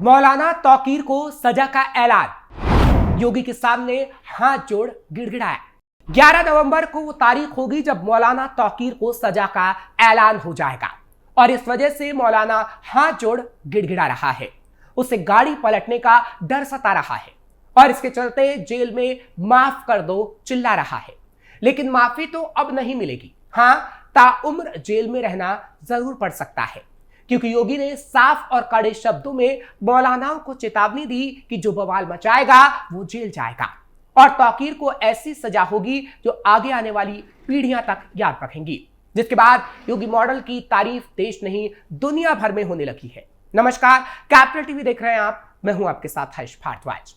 मौलाना तौकीर को सजा का ऐलान, योगी के सामने हाथ जोड़ गिड़गिड़ाया। 11 नवंबर को वो तारीख होगी जब मौलाना तौकीर को सजा का ऐलान हो जाएगा और इस वजह से मौलाना हाथ जोड़ गिड़गिड़ा रहा है। उसे गाड़ी पलटने का डर सता रहा है और इसके चलते जेल में माफ कर दो चिल्ला रहा है। लेकिन माफी तो अब नहीं मिलेगी। हाँ, ताउम्र जेल में रहना जरूर पड़ सकता है, क्योंकि योगी ने साफ और कड़े शब्दों में मौलानाओं को चेतावनी दी कि जो बवाल मचाएगा वो जेल जाएगा और तौकीर को ऐसी सजा होगी जो आगे आने वाली पीढ़ियां तक याद रखेंगी। जिसके बाद योगी मॉडल की तारीफ देश नहीं दुनिया भर में होने लगी है। नमस्कार, कैपिटल टीवी देख रहे हैं आप, मैं हूं आपके साथ हर्ष भारद्वाज।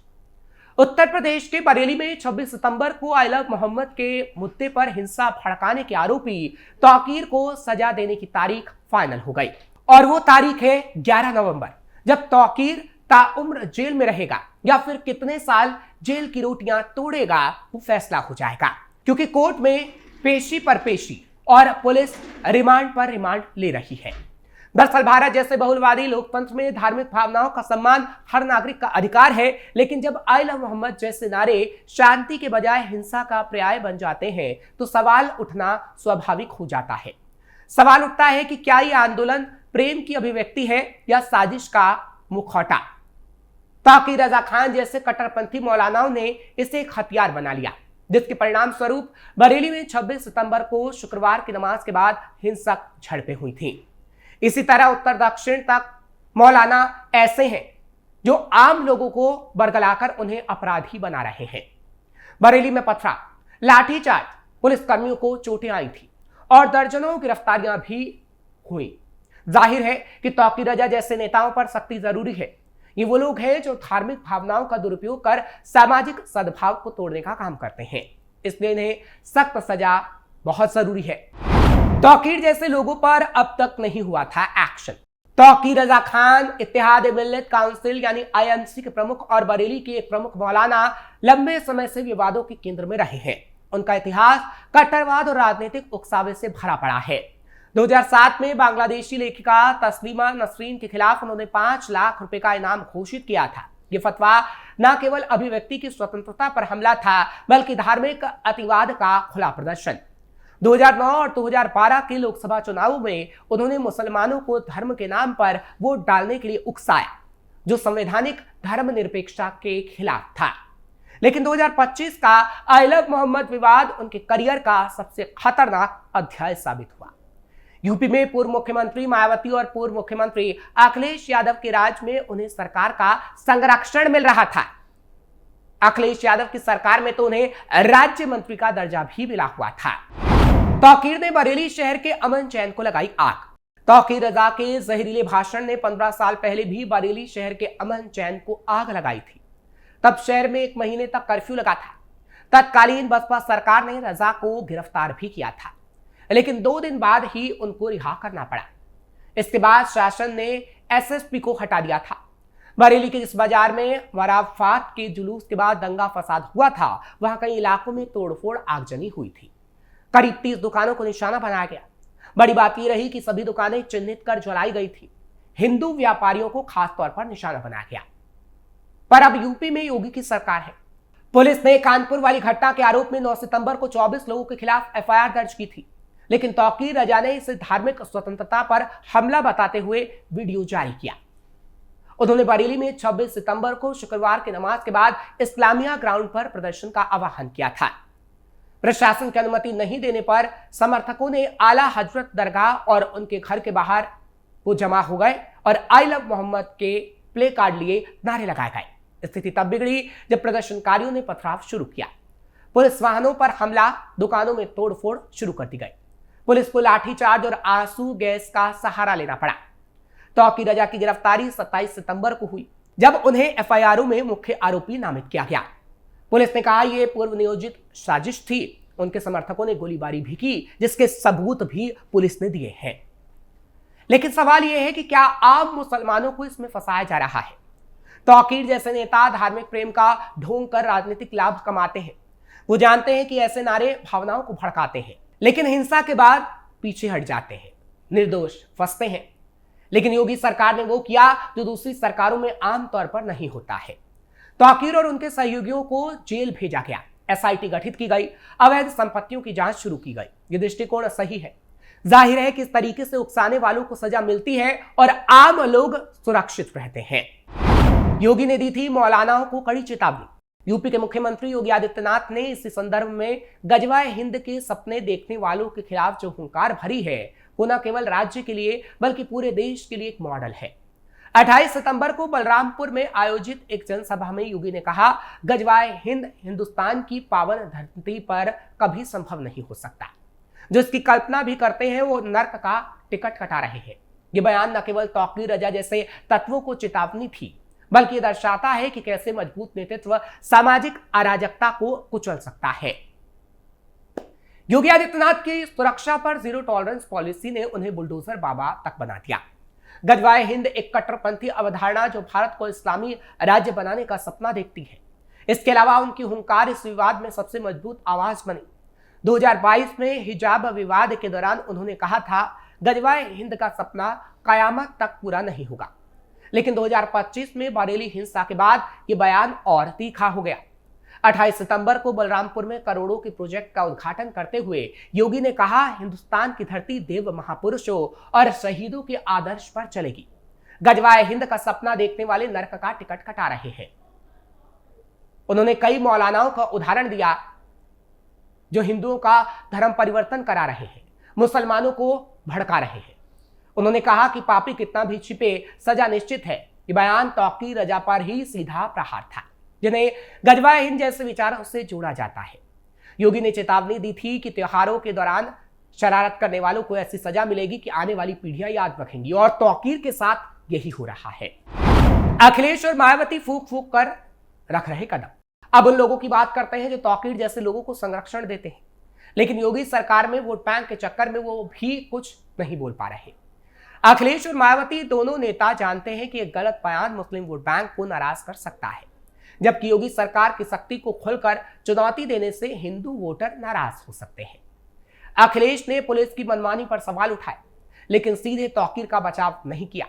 उत्तर प्रदेश के बरेली में 26 सितंबर को आई लव मोहम्मद के मुद्दे पर हिंसा भड़काने के आरोपी तौकीर को सजा देने की तारीख फाइनल हो गई और वो तारीख है 11 नवंबर, जब तौकीर ताउम्र जेल में रहेगा या फिर कितने साल जेल की रोटियां तोड़ेगा वो फैसला हो जाएगा, क्योंकि कोर्ट में पेशी पर पेशी और पुलिस रिमांड पर रिमांड ले रही है। दरअसल भारत जैसे बहुलवादी लोकतंत्र में धार्मिक भावनाओं का सम्मान हर नागरिक का अधिकार है, लेकिन जब आई लव मोहम्मद जैसे नारे शांति के बजाय हिंसा का पर्याय बन जाते हैं तो सवाल उठना स्वाभाविक हो जाता है। सवाल उठता है कि क्या ये आंदोलन प्रेम की अभिव्यक्ति है या साजिश का मुखौटा। तौकीर रजा खान जैसे कट्टरपंथी मौलानाओं ने इसे एक हथियार बना लिया, जिसके परिणाम स्वरूप बरेली में 26 सितंबर को शुक्रवार की नमाज के बाद हिंसक झड़पें हुई थीं। इसी तरह उत्तर दक्षिण तक मौलाना ऐसे हैं जो आम लोगों को बरगलाकर उन्हें अपराधी बना रहे हैं। बरेली में पथरा, लाठीचार्ज, पुलिसकर्मियों को चोटें आई थी और दर्जनों गिरफ्तारियां भी हुई। जाहिर है कि तौकीर रजा जैसे नेताओं पर सख्ती जरूरी है। ये वो लोग हैं जो धार्मिक भावनाओं का दुरुपयोग कर सामाजिक सद्भाव को तोड़ने का काम करते हैं, इसलिए इन्हें सख्त सजा बहुत जरूरी है। तौकीर जैसे लोगों पर अब तक नहीं हुआ था एक्शन। तौकीर रजा खान इत्तेहाद मिल्लत काउंसिल यानी IMC के प्रमुख और बरेली के एक प्रमुख मौलाना लंबे समय से विवादों के केंद्र में रहे हैं। उनका इतिहास कट्टरवाद और राजनीतिक उकसावे से भरा पड़ा है। 2007 में बांग्लादेशी लेखिका तस्लीमा नसरीन के खिलाफ उन्होंने 5 लाख रुपए का इनाम घोषित किया था। यह फतवा न केवल अभिव्यक्ति की स्वतंत्रता पर हमला था, बल्कि धार्मिक अतिवाद का खुला प्रदर्शन। 2009 और 2012 के लोकसभा चुनावों में उन्होंने मुसलमानों को धर्म के नाम पर वोट डालने के लिए उकसाया, जो संवैधानिक धर्मनिरपेक्षता के खिलाफ था। लेकिन 2025 का आई लव मोहम्मद विवाद उनके करियर का सबसे खतरनाक अध्याय साबित हुआ। यूपी में पूर्व मुख्यमंत्री मायावती और पूर्व मुख्यमंत्री अखिलेश यादव के राज में उन्हें सरकार का संरक्षण मिल रहा था। अखिलेश यादव की सरकार में तो उन्हें राज्य मंत्री का दर्जा भी मिला हुआ था। तौकीर ने बरेली शहर के अमन चैन को लगाई आग। तौकीर रजा के जहरीले भाषण ने 15 साल पहले भी बरेली शहर के अमन चैन को आग लगाई थी। तब शहर में 1 महीने तक कर्फ्यू लगा था। तत्कालीन बसपा सरकार ने रजा को गिरफ्तार भी किया था, लेकिन 2 दिन बाद ही उनको रिहा करना पड़ा। इसके बाद शासन ने SSP को हटा दिया था। बरेली के जिस बाजार में वराफात के जुलूस के बाद दंगा फसाद हुआ था, वहां कई इलाकों में तोड़फोड़ आगजनी हुई थी। करीब 30 दुकानों को निशाना बनाया गया। बड़ी बात यह रही कि सभी दुकानें चिन्हित कर जलाई गई थी। हिंदू व्यापारियों को खास तौर पर निशाना बनाया गया। पर अब यूपी में योगी की सरकार है। पुलिस ने कानपुर वाली घटना के आरोप में 9 सितंबर को 24 लोगों के खिलाफ FIR दर्ज की थी, लेकिन तौकीर रजा ने इसे धार्मिक स्वतंत्रता पर हमला बताते हुए वीडियो जारी किया। उन्होंने बरेली में 26 सितंबर को शुक्रवार की नमाज के बाद इस्लामिया ग्राउंड पर प्रदर्शन का आह्वान किया था। प्रशासन की अनुमति नहीं देने पर समर्थकों ने आला हजरत दरगाह और उनके घर के बाहर वो जमा हो गए और आई लव मोहम्मद के प्ले कार्ड लिए नारे लगाए गए। स्थिति तब बिगड़ी जब प्रदर्शनकारियों ने पथराव शुरू किया। पुलिस वाहनों पर हमला, दुकानों में तोड़फोड़ शुरू कर दी गई। पुलिस को लाठीचार्ज और आंसू गैस का सहारा लेना पड़ा। तौकीर रजा की गिरफ्तारी 27 सितंबर को हुई, जब उन्हें FIR में मुख्य आरोपी नामित किया गया। पुलिस ने कहा यह पूर्व नियोजित साजिश थी। उनके समर्थकों ने गोलीबारी भी की, जिसके सबूत भी पुलिस ने दिए हैं। लेकिन सवाल यह है कि क्या आम मुसलमानों को इसमें फंसाया जा रहा है? तौकीर जैसे नेता धार्मिक प्रेम का ढोंग कर राजनीतिक लाभ कमाते हैं। वो जानते हैं कि ऐसे नारे भावनाओं को भड़काते हैं, लेकिन हिंसा के बाद पीछे हट जाते हैं, निर्दोष फंसते हैं। लेकिन योगी सरकार ने वो किया जो दूसरी सरकारों में आमतौर पर नहीं होता है। तौकीर और उनके सहयोगियों को जेल भेजा गया, एसआईटी गठित की गई, अवैध संपत्तियों की जांच शुरू की गई। ये दृष्टिकोण सही है। जाहिर है कि इस तरीके से उकसाने वालों को सजा मिलती है और आम लोग सुरक्षित रहते हैं। योगी ने दी थी मौलानाओं को कड़ी चेतावनी। यूपी के मुख्यमंत्री योगी आदित्यनाथ ने इसी संदर्भ में गजवाए हिंद के सपने देखने वालों के खिलाफ जो हुंकार भरी है वो न केवल राज्य के लिए बल्कि पूरे देश के लिए एक मॉडल है। 28 सितंबर को बलरामपुर में आयोजित एक जनसभा में योगी ने कहा, गजवाए हिंद हिंदुस्तान की पावन धरती पर कभी संभव नहीं हो सकता। जो इसकी कल्पना भी करते हैं वो नर्क का टिकट कटा रहे हैं। ये बयान न केवल तौकीर रजा जैसे तत्वों को चेतावनी थी, बल्कि दर्शाता है कि कैसे मजबूत नेतृत्व सामाजिक अराजकता को कुचल सकता है। योगी आदित्यनाथ की सुरक्षा पर जीरो टॉलरेंस पॉलिसी ने उन्हें बुलडोजर बाबा तक बना दिया। गजवाए हिंद एक कट्टरपंथी अवधारणा जो भारत को इस्लामी राज्य बनाने का सपना देखती है। इसके अलावा उनकी हुंकार इस विवाद में सबसे मजबूत आवाज बनी। 2022 में हिजाब विवाद के दौरान उन्होंने कहा था, गजवाए हिंद का सपना कयामत तक पूरा नहीं होगा। लेकिन 2025 में बरेली हिंसा के बाद यह बयान और तीखा हो गया। 28 सितंबर को बलरामपुर में करोड़ों के प्रोजेक्ट का उद्घाटन करते हुए योगी ने कहा, हिंदुस्तान की धरती देव महापुरुषों और शहीदों के आदर्श पर चलेगी। गजवाए हिंद का सपना देखने वाले नर्क का टिकट कटा रहे हैं। उन्होंने कई मौलानाओं का उदाहरण दिया जो हिंदुओं का धर्म परिवर्तन करा रहे हैं, मुसलमानों को भड़का रहे हैं। उन्होंने कहा कि पापी कितना भी छिपे सजा निश्चित है। ये बयान तौकीर रजा पर ही सीधा प्रहार था, जिन्हें गजवाए हिंद जैसे विचारों से जोड़ा जाता है। योगी ने चेतावनी दी थी कि त्योहारों के दौरान शरारत करने वालों को ऐसी सजा मिलेगी कि आने वाली पीढ़ियां याद रखेंगी, और तौकीर के साथ यही हो रहा है। अखिलेश और मायावती फूंक फूंक कर रख रहे कदम। अब उन लोगों की बात करते हैं जो तौकीर जैसे लोगों को संरक्षण देते हैं, लेकिन योगी सरकार में वोट बैंक के चक्कर में वो भी कुछ नहीं बोल पा रहे। अखिलेश और मायावती दोनों नेता जानते हैं कि एक गलत बयान मुस्लिम वोट बैंक को नाराज कर सकता है, जबकि योगी सरकार की शक्ति को खुलकर चुनौती देने से हिंदू वोटर नाराज हो सकते हैं। अखिलेश ने पुलिस की मनमानी पर सवाल उठाए, लेकिन सीधे तौकीर का बचाव नहीं किया।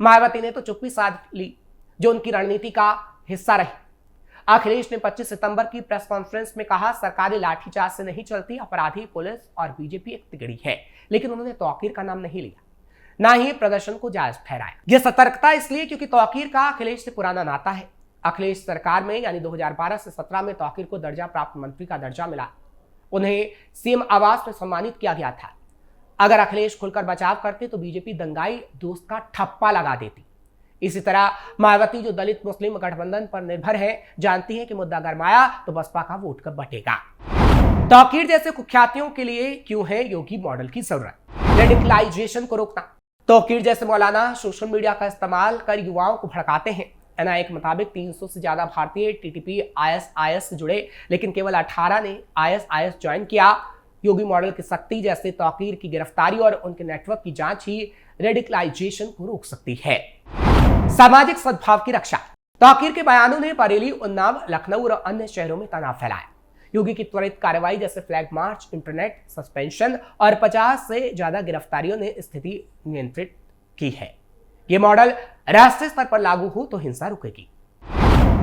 मायावती ने तो चुप्पी साध ली, जो उनकी रणनीति का हिस्सा रही। अखिलेश ने 25 सितंबर की प्रेस कॉन्फ्रेंस में कहा, सरकारी लाठीचार्ज से नहीं चलती, अपराधी पुलिस और बीजेपी एक तिगड़ी है। लेकिन उन्होंने तौकीर का नाम नहीं लिया, ना ही प्रदर्शन को जायज ठहराया। यह सतर्कता इसलिए क्योंकि तौकीर का अखिलेश से पुराना नाता है। अखिलेश सरकार में यानी 2012 से 17 में तौकीर को दर्जा प्राप्त मंत्री का दर्जा मिला। उन्हें सीएम आवास में सम्मानित किया गया था। अगर अखिलेश खुलकर बचाव करते तो बीजेपी दंगाई दोस्त का ठप्पा लगा देती। इसी तरह मायावती जो दलित मुस्लिम गठबंधन पर निर्भर है, जानती है कि मुद्दा गरमाया तो बसपा का वोट कब बटेगा। तौकीर जैसे कुख्यातियों के लिए क्यों है योगी मॉडल की जरूरत? रेडिकलाइजेशन को रोकना। तौकीर जैसे मौलाना सोशल मीडिया का इस्तेमाल कर युवाओं को भड़काते हैं। एनआईए के मुताबिक 300 से ज्यादा भारतीय टीटीपी आईएसआईएस से जुड़े, लेकिन केवल 18 ने आईएसआईएस ज्वाइन किया। योगी मॉडल की सख्ती जैसे तौकीर की गिरफ्तारी और उनके नेटवर्क की जांच ही रेडिकलाइजेशन को रोक सकती है। सामाजिक सद्भाव की रक्षा। तौकीर के बयानों ने बरेली, उन्नाव, लखनऊ और अन्य शहरों में तनाव फैलाया। योगी की त्वरित कार्रवाई जैसे फ्लैग मार्च, इंटरनेट सस्पेंशन और 50 से ज्यादा गिरफ्तारियों ने स्थिति नियंत्रित की है। यह मॉडल राष्ट्रीय स्तर पर लागू हो तो हिंसा रुकेगी।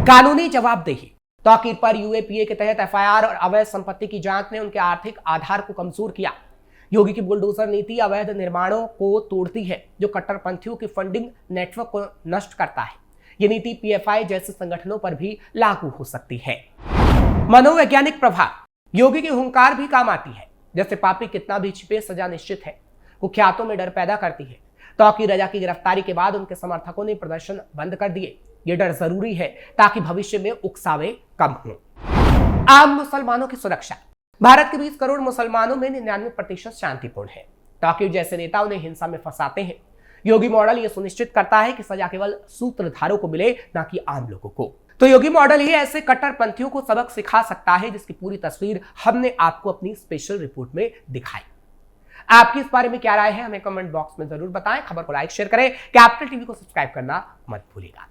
कानूनी जवाबदेही। तौकीर पर यूएपीए के तहत एफआईआर और अवैध संपत्ति की जांच ने उनके आर्थिक आधार को कमजोर किया। योगी की बुलडोजर नीति अवैध निर्माणों को तोड़ती है, जो कट्टरपंथियों के फंडिंग नेटवर्क को नष्ट करता है। ये नीति पीएफआई जैसे संगठनों पर भी लागू हो सकती है। मनोवैज्ञानिक प्रभाव। योगी की हुंकार भी काम आती है, जैसे पापी कितना भी छिपे सजा निश्चित है, कुख्यातों में डर पैदा करती है। तौकीर रजा की गिरफ्तारी के बाद उनके समर्थकों ने प्रदर्शन बंद कर दिए। ये डर जरूरी है ताकि भविष्य में उकसावे कम हो। आम मुसलमानों की सुरक्षा। भारत के 20 करोड़ मुसलमानों में 99% शांतिपूर्ण है। तौकीर जैसे नेता उन्हें हिंसा में फंसाते हैं। योगी मॉडल यह सुनिश्चित करता है कि सजा केवल सूत्रधारों को मिले, ना कि आम लोगों को। तो योगी मॉडल ही ऐसे कट्टरपंथियों को सबक सिखा सकता है, जिसकी पूरी तस्वीर हमने आपको अपनी स्पेशल रिपोर्ट में दिखाई। आपकी इस बारे में क्या राय है, हमें कमेंट बॉक्स में जरूर बताएं। खबर को लाइक शेयर करें, कैपिटल टीवी को सब्सक्राइब करना मत भूलिएगा।